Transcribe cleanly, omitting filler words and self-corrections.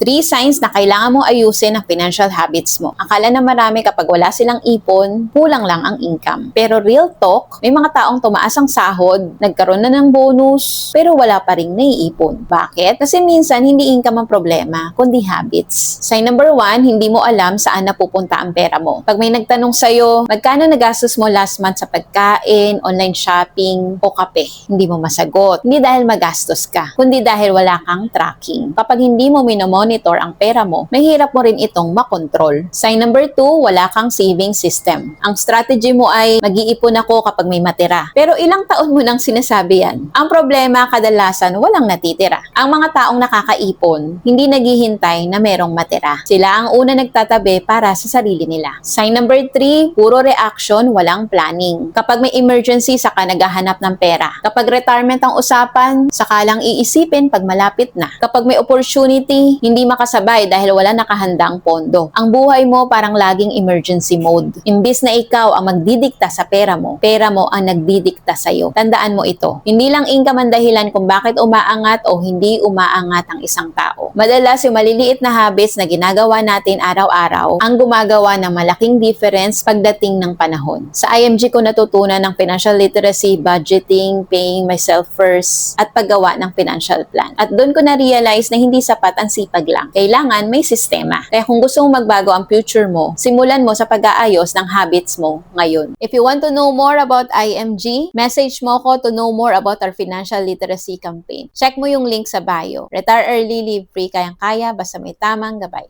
3 signs na kailangan mo ayusin ang financial habits mo. Akala na marami kapag wala silang ipon, kulang lang ang income. Pero real talk, may mga taong tumaas ang sahod, nagkaroon na ng bonus, pero wala pa ring naiipon. Bakit? Kasi minsan hindi income ang problema, kundi habits. Sign number 1, hindi mo alam saan napupunta ang pera mo. Pag may nagtanong sa'yo, magkano nagastos mo last month sa pagkain, online shopping, o kape? Hindi mo masagot. Hindi dahil magastos ka, kundi dahil wala kang tracking. Kapag hindi mo minomonitor ang pera mo, mahirap mo rin itong makontrol. Sign number 2, wala kang saving system. Ang strategy mo ay mag-iipon ako kapag may matira. Pero ilang taon mo nang sinasabi yan? Ang problema, kadalasan walang natitira. Ang mga taong nakakaipon, hindi naghihintay na merong matira. Sila ang una nagtatabi para sa sarili nila. Sign number 3, puro reaction, walang planning. Kapag may emergency, saka naghahanap ng pera. Kapag retirement ang usapan, saka lang iisipin pag malapit na. Kapag may opportunity, hindi makasabay dahil wala nakahandang pondo. Ang buhay mo parang laging emergency mode. Imbis na ikaw ang magdidikta sa pera mo ang nagdidikta sa'yo. Tandaan mo ito. Hindi lang income ang dahilan kung bakit umaangat o hindi umaangat ang isang tao. Madalas yung maliliit na habits na ginagawa natin araw-araw ang gumagawa ng malaking difference pagdating ng panahon. Sa IMG ko natutunan ng financial literacy, budgeting, paying myself first, at paggawa ng financial plan. At doon ko na-realize na hindi sapat ang sipag lang. Kailangan may sistema. Kaya kung gusto mong magbago ang future mo, simulan mo sa pag-aayos ng habits mo ngayon. If you want to know more about IMG, message mo ko to know more about our financial literacy campaign. Check mo yung link sa bio. Retire early, live free, kayang-kaya, basta may tamang gabay.